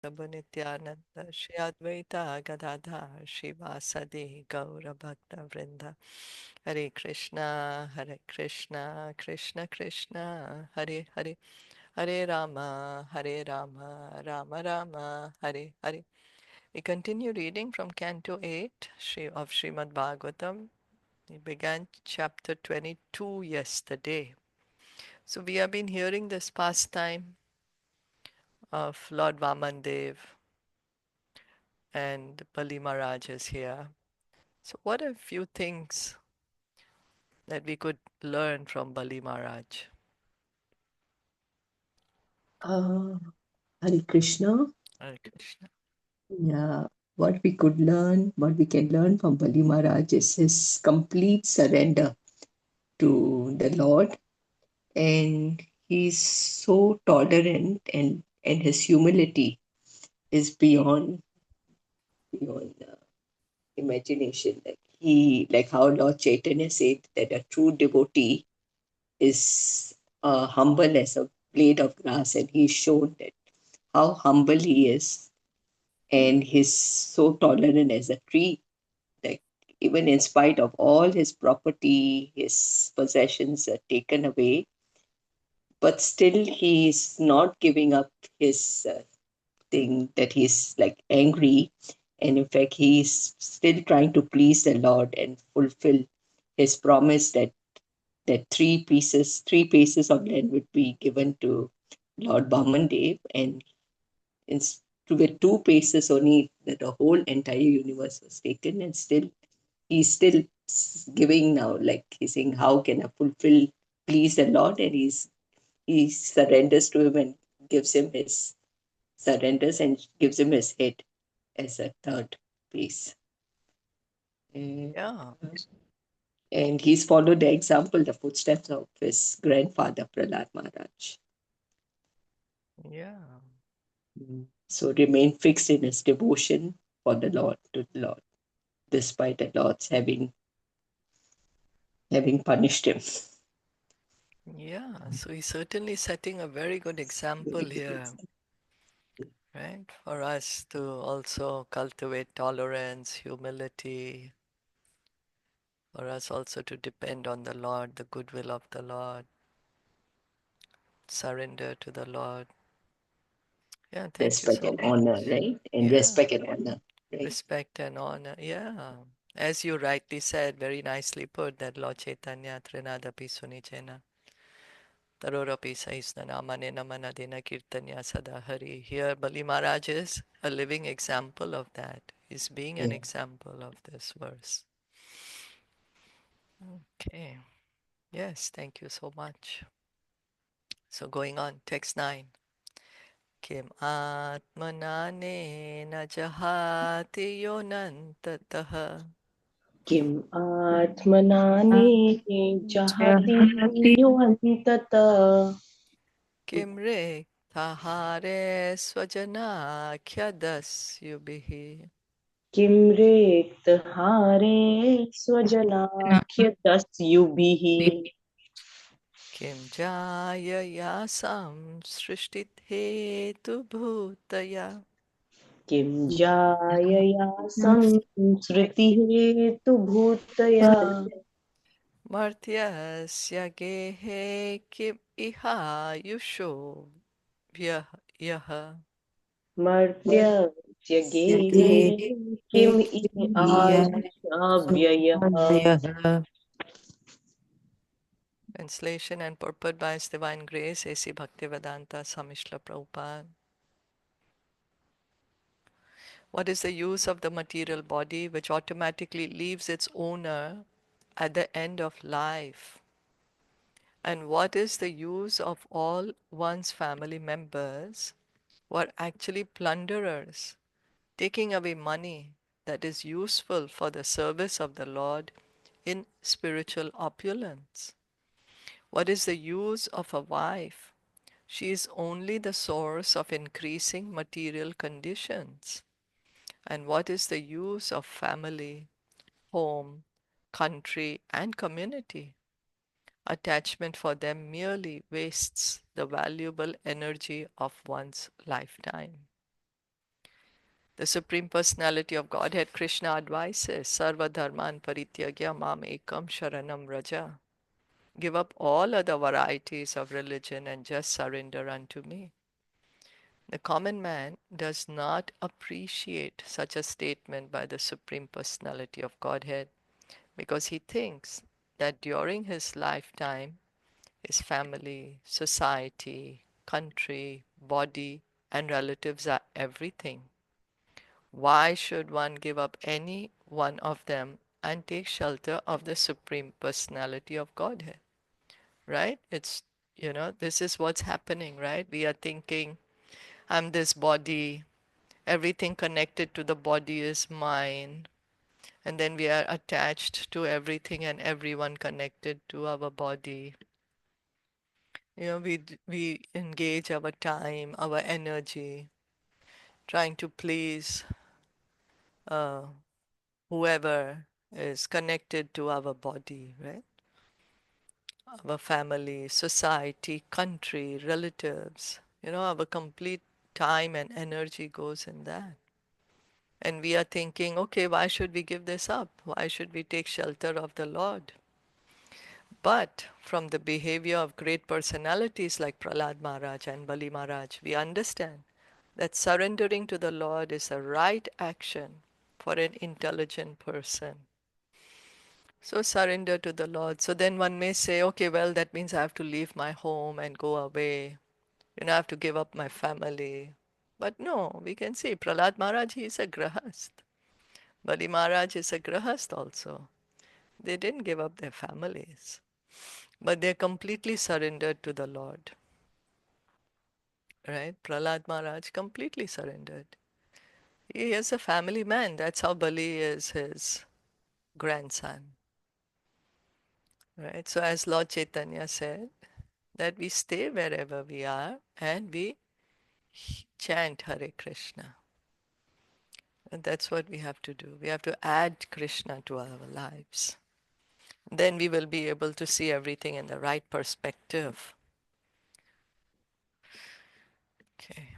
Prabhu Nityananda, Shri Advaita Gadadhar, Shivasadi Gaura Bhakta Vrinda, Hare Krishna, Krishna Krishna, Hare Hare, Hare Rama, Rama Rama, Hare Hare. We continue reading from Canto 8 of Srimad Bhagavatam. We began chapter 22 yesterday. So we have been hearing this pastime of Lord Vamandev and Bali Maharaj is here. So what are a few things that we could learn from Bali Maharaj? Hare Krishna. Hare Krishna. Yeah, what we can learn from Bali Maharaj is his complete surrender to the Lord, and he's so tolerant, and his humility is beyond imagination. Like how Lord Chaitanya said that a true devotee is humble as a blade of grass, and he's shown that how humble he is, and he's so tolerant as a tree. Like even in spite of all his property, his possessions are taken away, but still he's not giving up his thing that he's like angry, and in fact he's still trying to please the Lord and fulfill his promise that three pieces of land would be given to Lord Bamandev, and to get two paces only, that the whole entire universe was taken, and he's still giving now, like he's saying, how can I fulfill, please the Lord? And he surrenders to him and gives him his surrenders and gives him his head as a third piece. And, Yeah, and he's followed the example, the footsteps of his grandfather, Prahlad Maharaj. yeah, So remain fixed in his devotion for the Lord, to the Lord, despite the Lord's having punished him. yeah. So he's certainly setting a very good example here, right? For us to also cultivate tolerance, humility, for us also to depend on the Lord, the goodwill of the Lord, surrender to the Lord. Yeah, thank you Respect so and honor, much. right? And Yeah, respect and honor, right? respect and honor. Yeah. As you rightly said, very nicely put, that Lord Chaitanya Trinadapi Sunichena Tarorapi Saisnana Manena Manadena Kirtanya Sadahari. Here Bali Maharaj is a living example of that. He's being an Yeah. example of this verse. Okay. Yes, thank you so much. So going on, text 9. Kim atmanane na jahati yonantataha किम् आत्मनानि जहति योऽन्तत Kim re tahare swajanakhyadas किं रेक्तहारे स्वजनाख्यदस्युभिः Kim jaya yasam srishtit hetu bhutaya किं जायया संसृतिहेतु भूतया martyasya gehe kim iha yusho yaha मर्त्यस्य गेहे किम् आयुषाव्ययः Translation and purport by His Divine Grace A.C. Bhaktivedanta Samishla Prabhupada. What is the use of the material body which automatically leaves its owner at the end of life? And what is the use of all one's family members who are actually plunderers, taking away money that is useful for the service of the Lord in spiritual opulence? What is the use of a wife? She is only the source of increasing material conditions. And what is the use of family, home, country, and community? Attachment for them merely wastes the valuable energy of one's lifetime. The Supreme Personality of Godhead, Krishna advises, Sarva Dharman Parityagya Mam Ekam Sharanam Raja. Give up all other varieties of religion and just surrender unto me. The common man does not appreciate such a statement by the Supreme Personality of Godhead because he thinks that during his lifetime, his family, society, country, body, and relatives are everything. Why should one give up any one of them and take shelter of the Supreme Personality of Godhead? Right? This is what's happening, right? We are thinking, I'm this body, everything connected to the body is mine. And then we are attached to everything and everyone connected to our body. We engage our time, our energy, trying to please uh, whoever is connected to our body, right? Our family, society, country, relatives. Our complete time and energy goes in that. And we are thinking, okay, why should we give this up? Why should we take shelter of the Lord? But from the behavior of great personalities like Prahlad Maharaj and Bali Maharaj, we understand that surrendering to the Lord is a right action for an intelligent person. So surrender to the Lord. So then one may say, okay, well, that means I have to leave my home and go away. I have to give up my family. But no, we can see Prahlad Maharaj, he is a grahast. Bali Maharaj is a grahast also. They didn't give up their families, but they're completely surrendered to the Lord. Right? Prahlad Maharaj completely surrendered. He is a family man. That's how Bali is his grandson. Right? So as Lord Chaitanya said, that we stay wherever we are and we chant Hare Krishna. And that's what we have to do. We have to add Krishna to our lives. Then we will be able to see everything in the right perspective. Okay.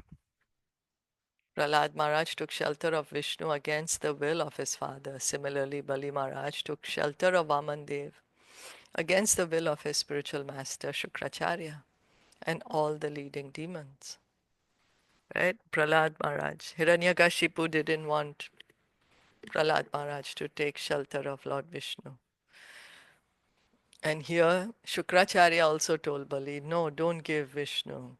Prahlad Maharaj took shelter of Vishnu against the will of his father. Similarly, Bali Maharaj took shelter of Vamandev against the will of his spiritual master Shukracharya and all the leading demons. Right? Prahlad Maharaj. Hiranyakashipu didn't want Prahlad Maharaj to take shelter of Lord Vishnu. And here Shukracharya also told Bali, no, don't give Vishnu.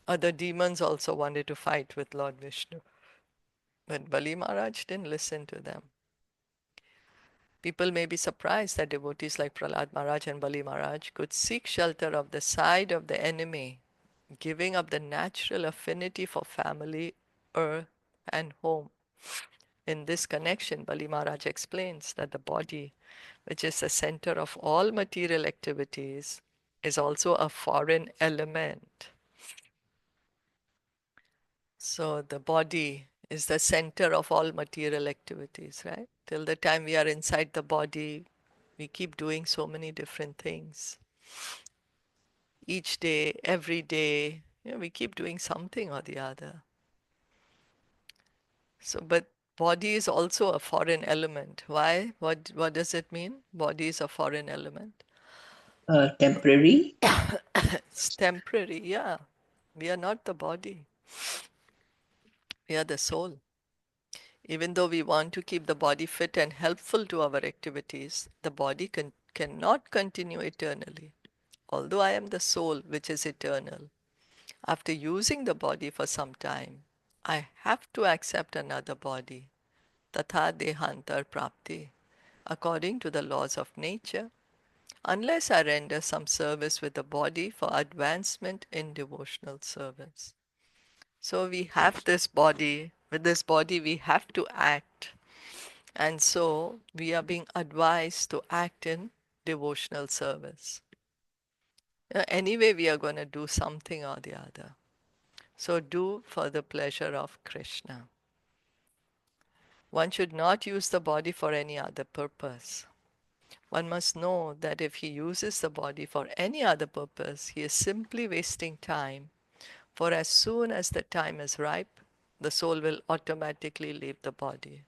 Other demons also wanted to fight with Lord Vishnu. But Bali Maharaj didn't listen to them. People may be surprised that devotees like Prahlad Maharaj and Bali Maharaj could seek shelter of the side of the enemy, giving up the natural affinity for family, earth, and home. In this connection, Bali Maharaj explains that the body, which is the center of all material activities, is also a foreign element. So the body is the center of all material activities, right? Till the time we are inside the body, we keep doing so many different things. Each day, every day, we keep doing something or the other. So, but body is also a foreign element. Why? What does it mean? Body is a foreign element. Temporary. It's temporary, yeah. We are not the body. We are the soul. Even though we want to keep the body fit and helpful to our activities, the body cannot continue eternally. Although I am the soul which is eternal, after using the body for some time, I have to accept another body, tatha dehantar prapti, according to the laws of nature, unless I render some service with the body for advancement in devotional service. So we have this body, with this body we have to act. And so we are being advised to act in devotional service. Anyway, we are going to do something or the other. So do for the pleasure of Krishna. One should not use the body for any other purpose. One must know that if he uses the body for any other purpose, he is simply wasting time. For as soon as the time is ripe, the soul will automatically leave the body.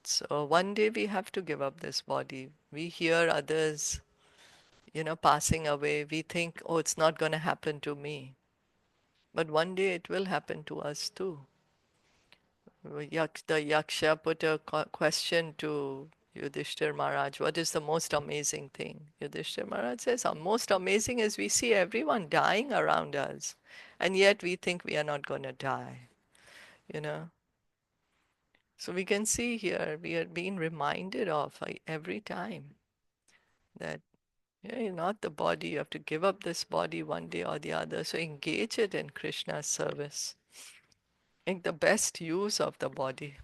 So one day we have to give up this body. We hear others, passing away. We think, oh, it's not going to happen to me. But one day it will happen to us too. The Yaksha put a question to Yudhishthir Maharaj, what is the most amazing thing? Yudhishthir Maharaj says, the most amazing is we see everyone dying around us, and yet we think we are not going to die, you know. So we can see here, we are being reminded of every time that you're not the body, you have to give up this body one day or the other. So engage it in Krishna's service. Make the best use of the body.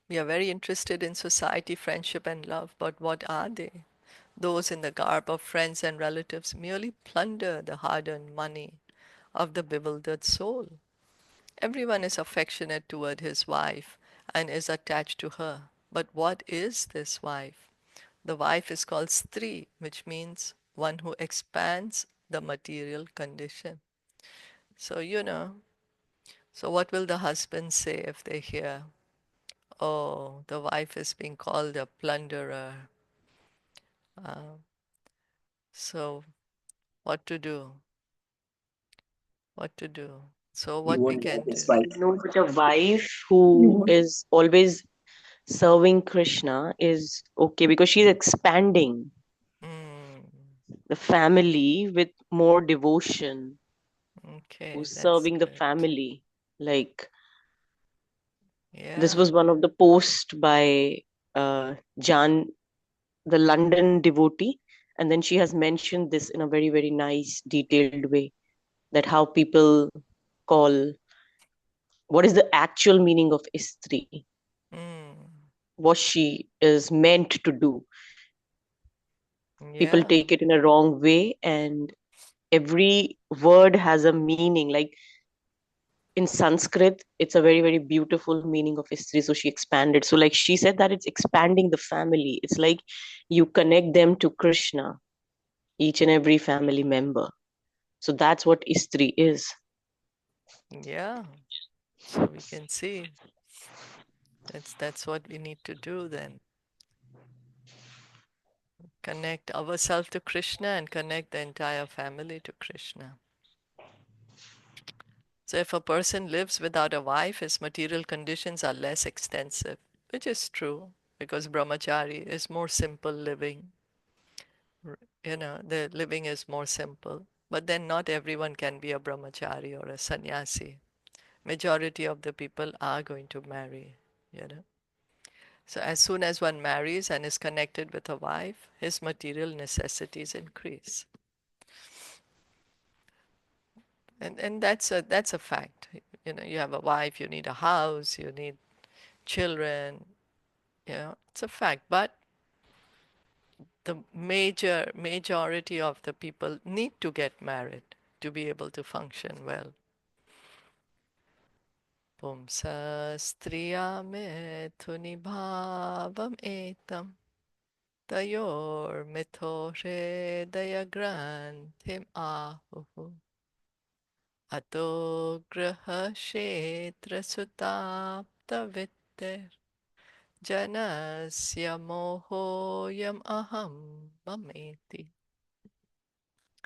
We are very interested in society, friendship, and love, but what are they? Those in the garb of friends and relatives merely plunder the hard-earned money of the bewildered soul. Everyone is affectionate toward his wife and is attached to her. But what is this wife? The wife is called Stri, which means one who expands the material condition. So, so what will the husband say if they hear, oh, the wife is being called a plunderer? Uh, so, what to do? What to do? So, He what we won't love can his do? wife. No, such a wife He who won't. is always serving Krishna is okay because she's expanding Mm, the family with more devotion, okay, who's that's serving the good. family. Like this Yeah. was one of the posts by Jan, the London devotee, and then she has mentioned this in a very, very nice, detailed way that how people call what is the actual meaning of Istri, Mm, what she is meant to do. People yeah. take it in a wrong way, and every word has a meaning. Like in Sanskrit, it's a very, very beautiful meaning of Istri. So she expanded. So, like she said, that it's expanding the family. It's like you connect them to Krishna, each and every family member. So that's what Istri is. Yeah. So we can see that's what we need to do then. Connect ourselves to Krishna and connect the entire family to Krishna. So if a person lives without a wife, his material conditions are less extensive, which is true because brahmachari is more simple living. The living is more simple. But then not everyone can be a brahmachari or a sannyasi. Majority of the people are going to marry, you know. So as soon as one marries and is connected with a wife, his material necessities increase. And that's a fact. You have a wife, you need a house, you need children, it's a fact. But the majority of the people need to get married to be able to function well. Pumsa striya methuni bhavam etam tayor mitho daya granthim ahuhu ato graha kshetra sutapta vitter janasya mohoyam aham mameti.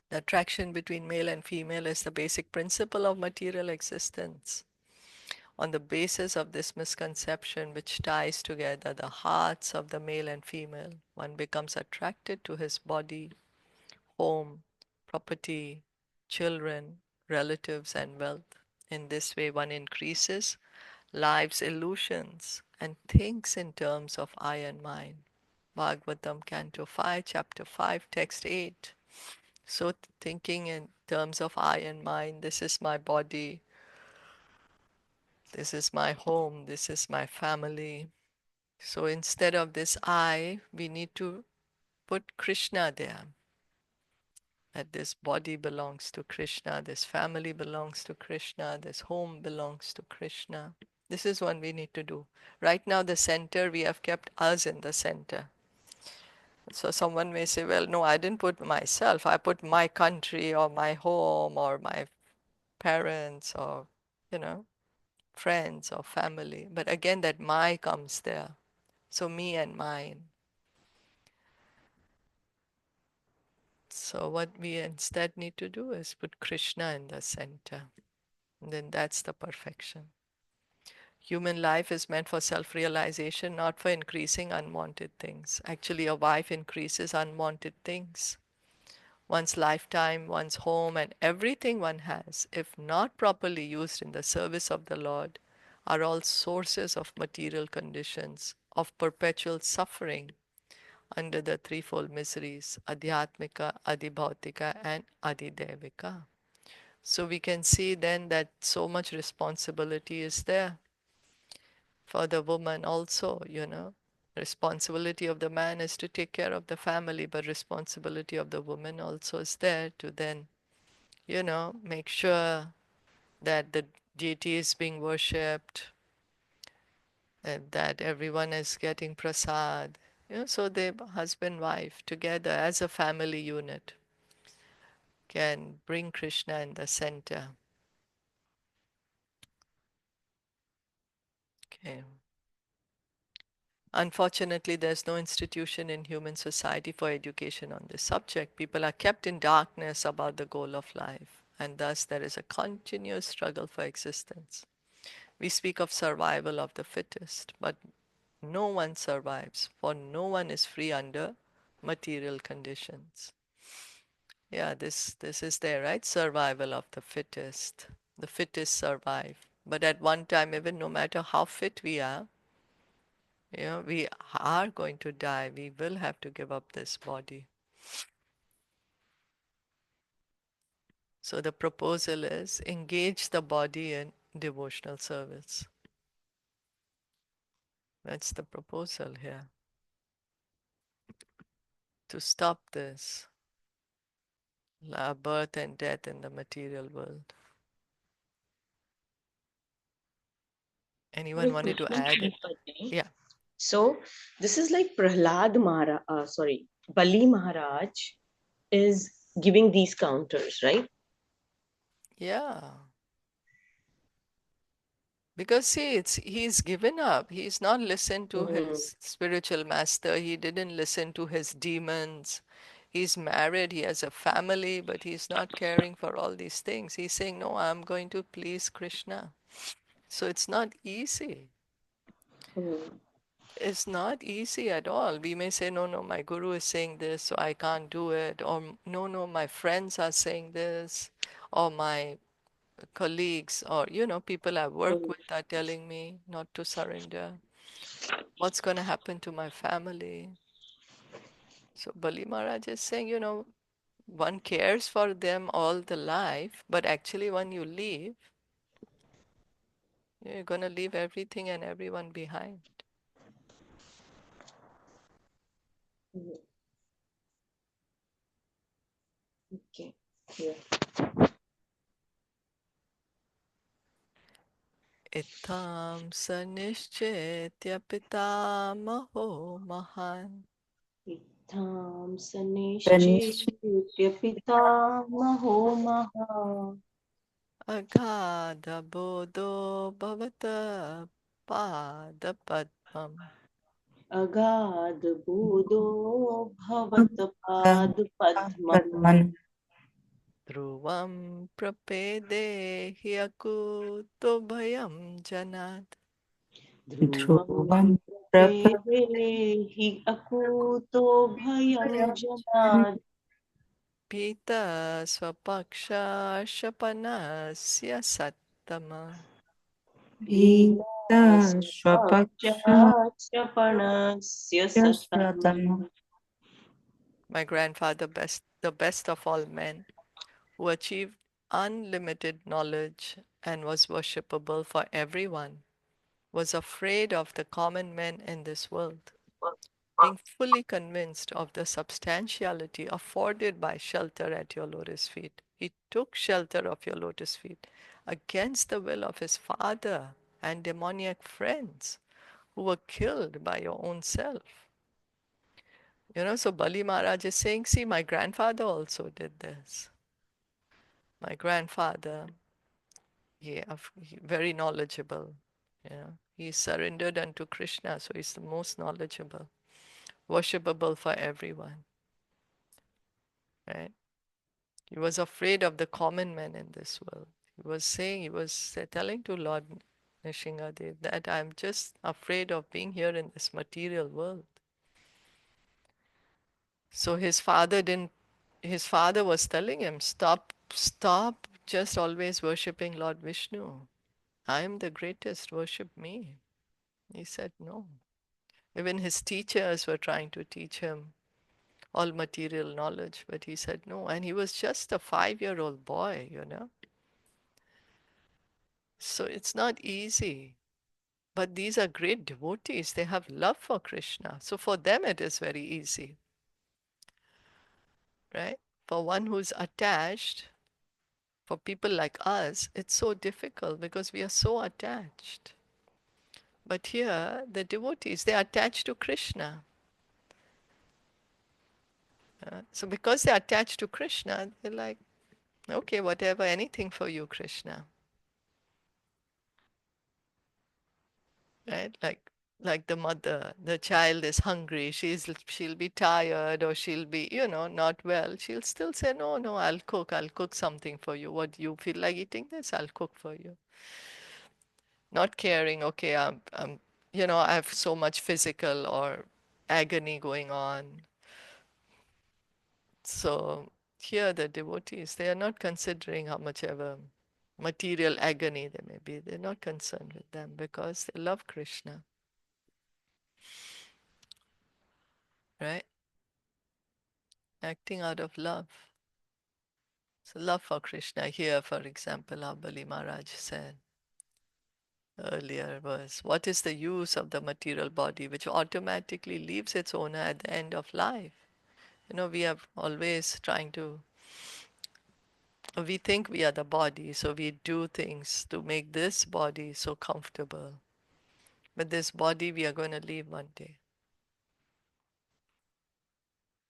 The attraction between male and female is the basic principle of material existence. On the basis of this misconception, which ties together the hearts of the male and female, one becomes attracted to his body, home, property, children, relatives, and wealth. In this way, one increases life's illusions and thinks in terms of I and mine. Bhagavatam, Canto 5, Chapter 5, Text 8. So thinking in terms of I and mine, this is my body, this is my home, this is my family. So instead of this I, we need to put Krishna there. That this body belongs to Krishna, this family belongs to Krishna, this home belongs to Krishna. This is what we need to do. Right now, the center, we have kept us in the center. So someone may say, well, no, I didn't put myself. I put my country or my home or my parents or, you know, friends or family. But again, that my comes there. So me and mine. So what we instead need to do is put Krishna in the center. And then that's the perfection. Human life is meant for self-realization, not for increasing unwanted things. Actually, a wife increases unwanted things. One's lifetime, one's home, and everything one has, if not properly used in the service of the Lord, are all sources of material conditions, of perpetual suffering under the threefold miseries, Adhyatmika, Adhibhautika, and Adhidevika. So we can see then that so much responsibility is there for the woman also, you know. Responsibility of the man is to take care of the family, but responsibility of the woman also is there to then, you know, make sure that the deity is being worshipped, and that everyone is getting prasad. You know, so the husband wife together as a family unit can bring Krishna in the center. Okay. Unfortunately, there's no institution in human society for education on this subject. People are kept in darkness about the goal of life, and thus there is a continuous struggle for existence. We speak of survival of the fittest, but no one survives, for no one is free under material conditions. Yeah, this is there, right? Survival of the fittest. The fittest survive. But at one time, even no matter how fit we are, you know, we are going to die. We will have to give up this body. So the proposal is engage the body in devotional service. That's the proposal here. To stop this birth and death in the material world. Anyone Hare wanted to Krishna, add? Shripati. Yeah. So this is like Bali Maharaj is giving these counters, right? Yeah. Because see, he's given up. He's not listened to Mhm. his spiritual master. He didn't listen to his demons. He's married, he has a family, but he's not caring for all these things. He's saying, no, I'm going to please Krishna. So it's not easy. Mhm. It's not easy at all. We may say, no, no, my guru is saying this, so I can't do it. Or, no, no, my friends are saying this. Or my colleagues, or, you know, people I work Mhm. with are telling me not to surrender. What's going to happen to my family? So Bali Maharaj is saying, you know, one cares for them all the life, but actually when you leave, you're going to leave everything and everyone behind. Mhm. Okay. Yeah. Itam sanishchitya pitamaho mahan Itham sanishchitya pitamaho maha agadha bodho bhavata padapadmam agad budo bhavat pad padmam dhruvam prapede hyakuto bhayam janat ध्रुवं प्रपेदेहि अकूतो भयं जनात् pita swapaksha shapanasya sattama. भीता स्वपक्षाक्षपणस्य सतम् My grandfather, the best of all men, who achieved unlimited knowledge and was worshipable for everyone, was afraid of the common men in this world. Being fully convinced of the substantiality afforded by shelter at your lotus feet, he took shelter of your lotus feet against the will of his father and demoniac friends who were killed by your own self. You know, so Bali Maharaj is saying, see, my grandfather also did this. My grandfather. very knowledgeable. He surrendered unto Krishna, so he's the most knowledgeable, worshipable for everyone, right? He was afraid of the common men in this world. He was telling to Lord Nishingadev that I'm just afraid of being here in this material world. So his father was telling him, stop just always worshipping Lord Vishnu. I am the greatest, worship me. He said no. Even his teachers were trying to teach him all material knowledge, but he said no. And he was just a 5-year-old boy. So it's not easy. But these are great devotees. They have love for Krishna. So for them it is very easy, right? For one who's attached, for people like us, it's so difficult because we are so attached. But here, the devotees, they are attached to Krishna. So because they're attached to Krishna, they're like, okay, whatever, anything for you, Krishna. Right? Like the mother, the child is hungry, she'll be tired or she'll be, not well. She'll still say, no, no, I'll cook something for you. What you feel like eating this, I'll cook for you. Not caring, okay, I have so much physical or agony going on. So here the devotees, they are not considering how much ever material agony there may be. They're not concerned with them because they love Krishna, right? Acting out of love. So love for Krishna. Here, for example, how Bali Mahārāja said earlier was, what is the use of the material body which automatically leaves its owner at the end of life? We are always we think we are the body, so we do things to make this body so comfortable. But this body we are going to leave one day.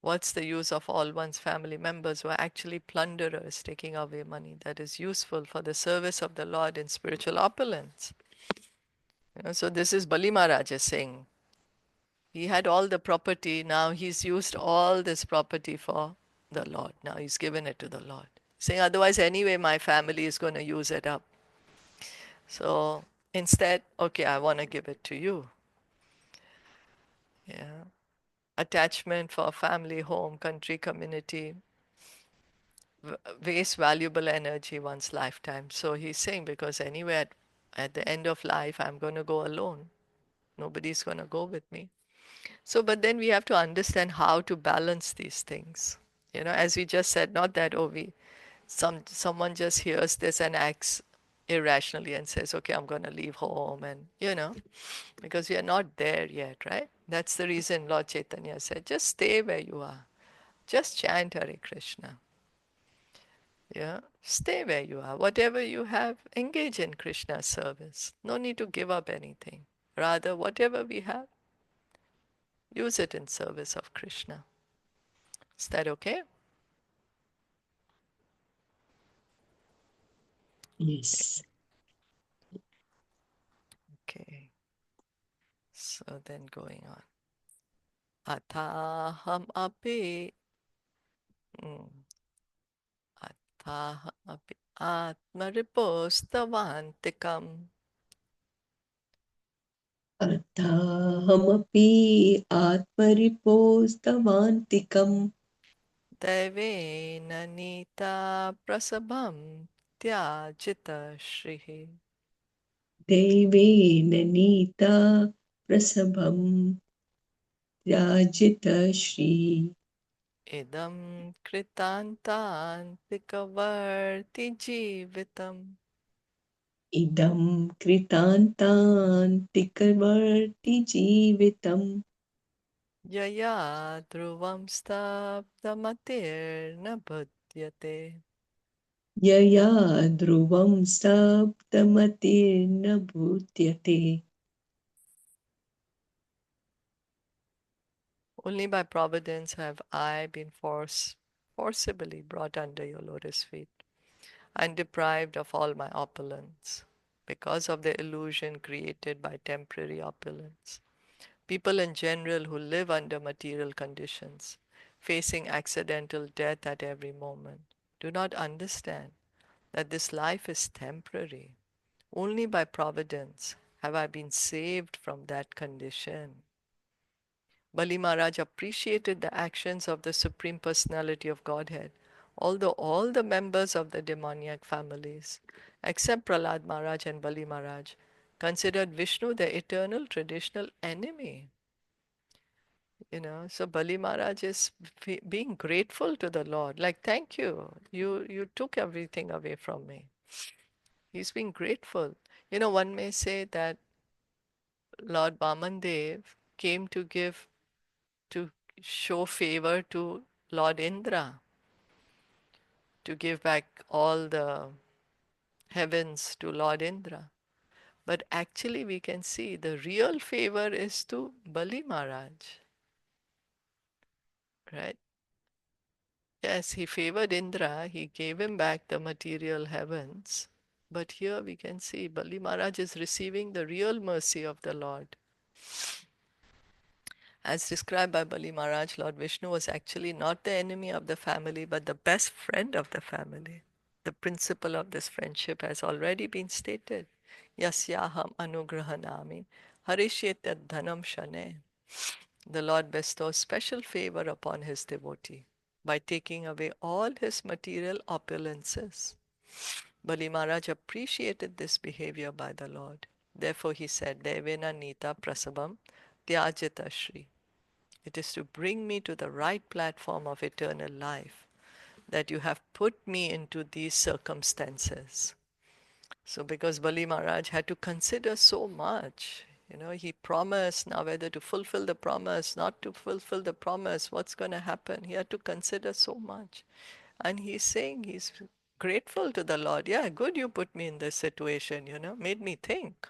What's the use of all one's family members who are actually plunderers taking away money that is useful for the service of the Lord in spiritual opulence? So this is Bali Maharaj saying, he had all the property, now he's used all this property for the Lord. Now he's given it to the Lord. Saying, otherwise anyway my family is going to use it up. So instead, okay, I want to give it to you. Yeah. Attachment for family, home, country, community, waste valuable energy one's lifetime. So he's saying, because anyway, at the end of life, I'm going to go alone. Nobody's going to go with me. So, but then we have to understand how to balance these things. As we just said, not that, someone just hears this and acts irrationally and says, okay, I'm going to leave home and, because we are not there yet, right? That's the reason Lord Chaitanya said, just stay where you are. Just chant Hare Krishna. Yeah, stay where you are. Whatever you have, engage in Krishna's service. No need to give up anything. Rather, whatever we have, use it in service of Krishna. Is that okay? Yes. Okay. So then going on. Ataham api. Ataham api atmaripostavantikam. अर्थाहमपि आत्मरिपोस्तवान्तिकम् Devena nita prasabham tyajita shrihi. Deven Nita प्रसभं त्याजितश्री Idam kritantantikavarti jivitam. इदं कृतान्तान्तिकवर्ति जीवितम् Yaya dhruvam stabdamatir bhudyate. यया ध्रुवं सप्तमतिर्न भूत्यते. Only by providence have I been forcibly brought under your lotus feet. and deprived of all my opulence because of the illusion created by temporary opulence. People in general who live under material conditions, facing accidental death at every moment, do not understand that this life is temporary. Only by providence have I been saved from that condition. Bali Maharaj appreciated the actions of the Supreme Personality of Godhead, although all the members of the demoniac families, except Prahlad Maharaj and Bali Maharaj, considered Vishnu the eternal traditional enemy. So Bali Maharaj is being grateful to the Lord, like, thank you, you took everything away from me. He's being grateful. One may say that Lord Vamandev came to show favor to Lord Indra, to give back all the heavens to Lord Indra. But actually, we can see the real favor is to Bali Maharaj, right? Yes, he favored Indra, he gave him back the material heavens. But here we can see Bali Maharaj is receiving the real mercy of the Lord. As described by Bali Maharaj, Lord Vishnu was actually not the enemy of the family, but the best friend of the family. The principle of this friendship has already been stated. Yasyaham anugrahanami harishyet dhanam shane. The Lord bestows special favor upon his devotee by taking away all his material opulences. Bali Maharaj appreciated this behavior by the Lord. Therefore he said, Devena Nita Prasabam Tyajita Shri. It is to bring me to the right platform of eternal life that you have put me into these circumstances. So because Bali Maharaj had to consider so much, he promised, now whether to fulfill the promise, not to fulfill the promise, what's going to happen. He had to consider so much. And he's saying he's grateful to the Lord. Yeah, good you put me in this situation, made me think.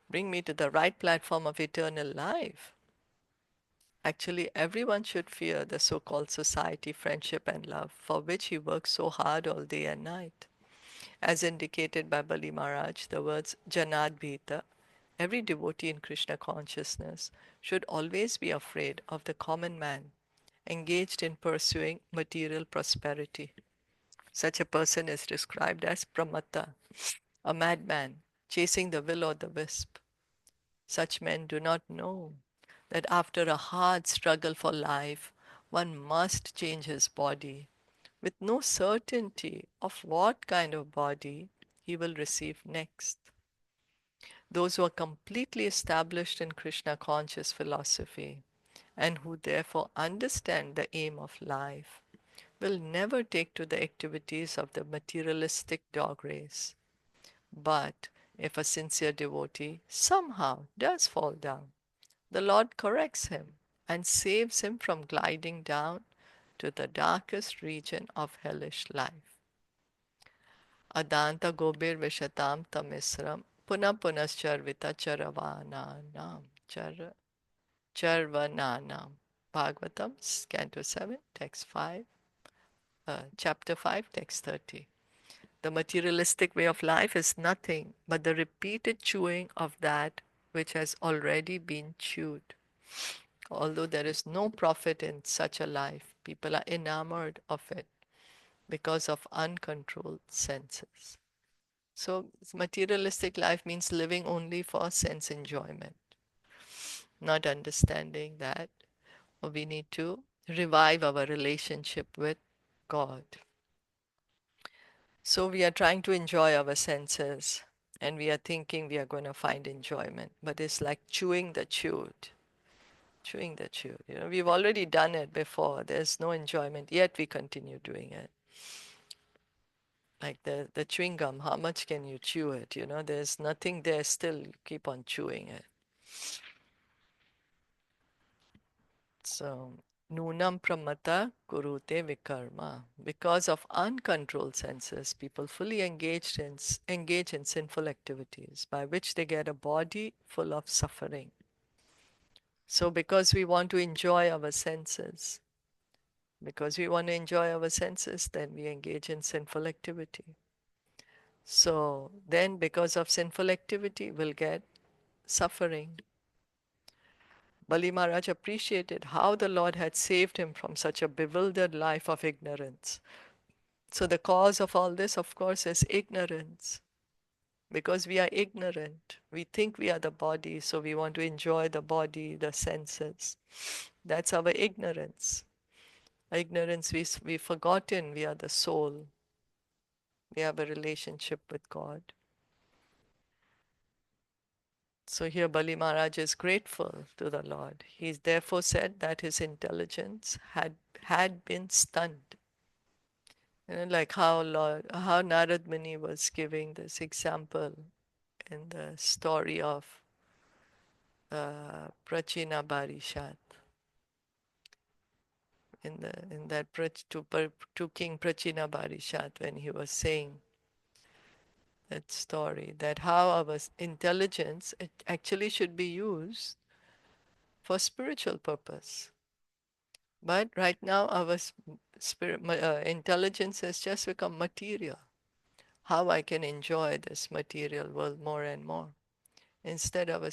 Bring me to the right platform of eternal life. Actually, everyone should fear the so-called society, friendship and love, for which he works so hard all day and night. As indicated by Bali Maharaj, the words Janadbhita, every devotee in Krishna consciousness should always be afraid of the common man engaged in pursuing material prosperity. Such a person is described as Pramatta, a madman chasing the will o' the wisp. Such men do not know that after a hard struggle for life, one must change his body with no certainty of what kind of body he will receive next. Those who are completely established in Krishna conscious philosophy and who therefore understand the aim of life will never take to the activities of the materialistic dog race. But if a sincere devotee somehow does fall down, the Lord corrects him and saves him from gliding down to the darkest region of hellish life. Adanta gobir vishatam tamisram puna punascharvita charavananam charvananam. Bhagavatam, Canto 7, text 5, chapter 5, text 30. The materialistic way of life is nothing but the repeated chewing of that which has already been chewed. Although there is no profit in such a life, people are enamored of it because of uncontrolled senses. So, materialistic life means living only for sense enjoyment, not understanding that we need to revive our relationship with God. So, we are trying to enjoy our senses and we are thinking we are going to find enjoyment, but it's like chewing the chewed. Chewing the chew. We've already done it before. There's no enjoyment, yet we continue doing it. Like the chewing gum, how much can you chew it? There's nothing there, still keep on chewing it. So, Nunam pramata kurute vikarma. Because of uncontrolled senses, people fully engage in sinful activities by which they get a body full of suffering. So because we want to enjoy our senses, Because we want to enjoy our senses, then we engage in sinful activity. So then, because of sinful activity, we'll get suffering. Bali Maharaj appreciated how the Lord had saved him from such a bewildered life of ignorance. So the cause of all this, of course, is ignorance. Because we are ignorant. We think we are the body, so we want to enjoy the body, the senses. That's our ignorance. Ignorance, we've forgotten we are the soul. We have a relationship with God. So here Bali Maharaj is grateful to the Lord. He's therefore said that his intelligence had been stunned. Like how Narad Muni was giving this example in the story of Prachina Barishat. In that to King Prachina Barishat, when he was saying that story, that how our intelligence it actually should be used for spiritual purpose. But right now our intelligence has just become material. How I can enjoy this material world more and more. Instead, our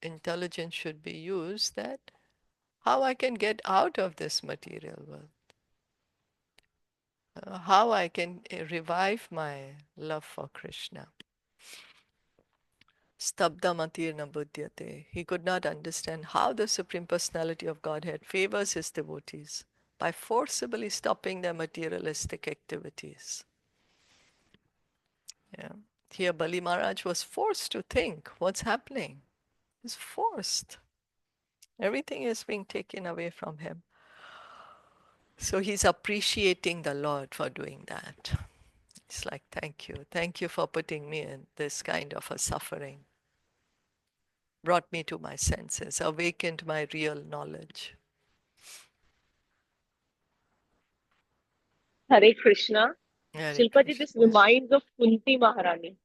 intelligence should be used that how I can get out of this material world. How I can revive my love for Krishna. Stabda matirna buddhyate. He could not understand how the Supreme Personality of Godhead favors his devotees by forcibly stopping their materialistic activities. Yeah. Here Bali Maharaj was forced to think what's happening. He's forced. Everything is being taken away from him. So he's appreciating the Lord for doing that. It's like, thank you. Thank you for putting me in this kind of a suffering. Brought me to my senses, awakened my real knowledge. Hare Krishna. Hare Shilpaji, this Krishna. reminds of Kunti Maharani.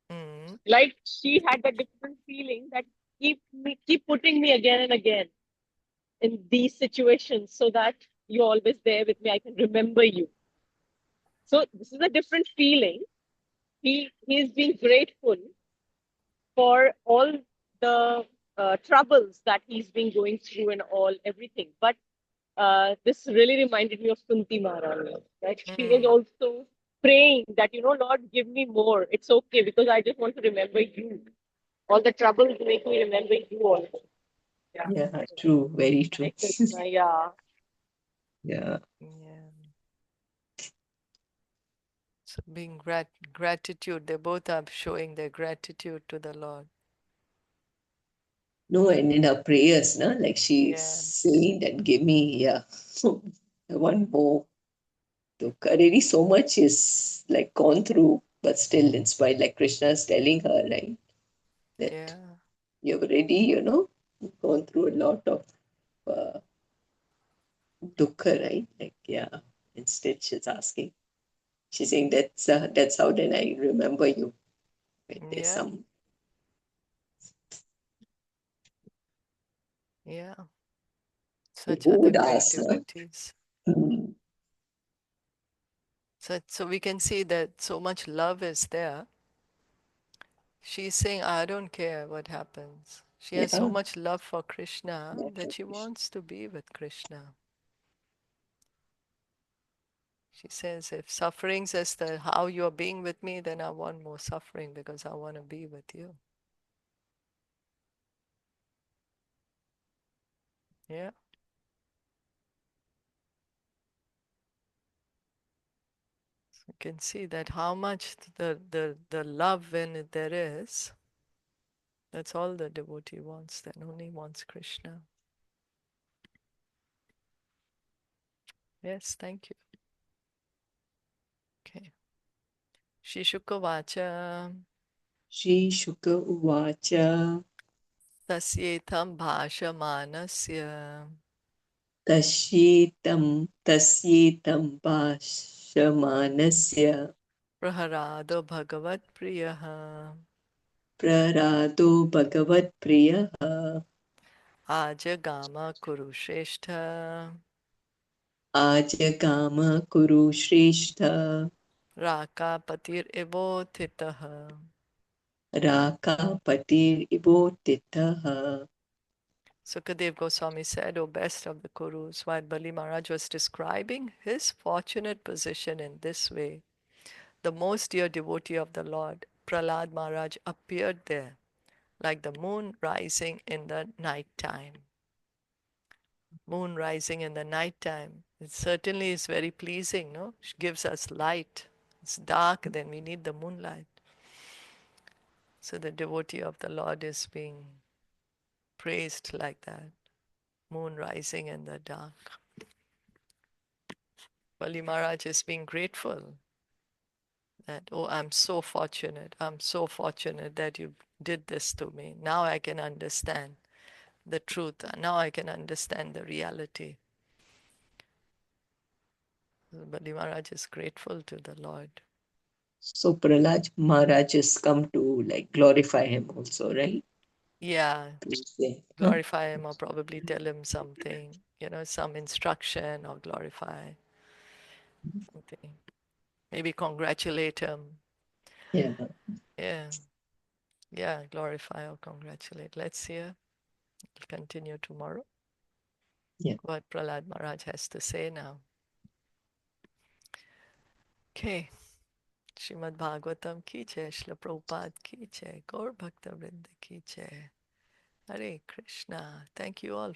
Mm, Like she had that different feeling that keep putting me again and again in these situations so that you're always there with me. I can remember you. So this is a different feeling. He's being grateful for all the troubles that he's been going through and everything. But this really reminded me of Kunti Maharani. Right? She was mm, also praying that, Lord, give me more. It's okay because I just want to remember you. All the troubles make me remember you also. Yeah. Yeah, true, very true. Hare Krishna, yeah. Yeah. yeah. So being gratitude, they both are showing their gratitude to the Lord. No, and in her prayers, no, like she's Yeah, saying that, give me, yeah, one more. So already so much is like gone through, but still, in spite, like Krishna is telling her, right, that yeah, you've already, gone through a lot of uh, dukkha, right? Like, yeah. Instead, she's saying that's how then I remember you when there's yeah, some. yeah. Who Such other would great ask, no? devotees. Hmm. So we can see that so much love is there. She's saying, I don't care what happens. She has so Yeah, much love for Krishna love that for she Krishna. wants to be with Krishna. She says, if sufferings is the how you're being with me, then I want more suffering because I want to be with you. Yeah. You can see that how much the love when there is, that's all the devotee wants, then only wants Krishna. Yes, thank you. Okay. Shishukavacha Shri Shuka Uvacha tasyetam bhashamanasya Tasyetam Pashamanasya praharado bhagavat priyaha Prarado Bhagavat Priyaha ajagama kurushrestha Aj kama kuru shrestha. Raka patir ibotitaha. Raka patir ibotitaha. Sukadev Goswami said, O best of the Kurus, while Bali Maharaj was describing his fortunate position in this way, the most dear devotee of the Lord, Prahlad Maharaj, appeared there like the moon rising in the night time. Moon rising in the night time. It certainly is very pleasing, no? It gives us light. It's dark, then we need the moonlight. So the devotee of the Lord is being praised like that. Moon rising in the dark. Bali Maharaj is being grateful that, oh, I'm so fortunate that you did this to me. Now I can understand the truth. Now I can understand the reality. Bali Maharaj is grateful to the Lord. So Prahlad Maharaj has come to like glorify him also, right? Yeah, Yeah. Huh? glorify him or probably tell him something, some instruction or glorify something. Maybe congratulate him. Yeah. Yeah, yeah, glorify or congratulate. Let's hear. We'll continue tomorrow. Yeah. What Prahlad Maharaj has to say now. Okay. Srimad Bhagavatam ki jai, Srila Prabhupada ki jai, Gaur Bhakta Vrinda ki jai. Hare Krishna. Thank you all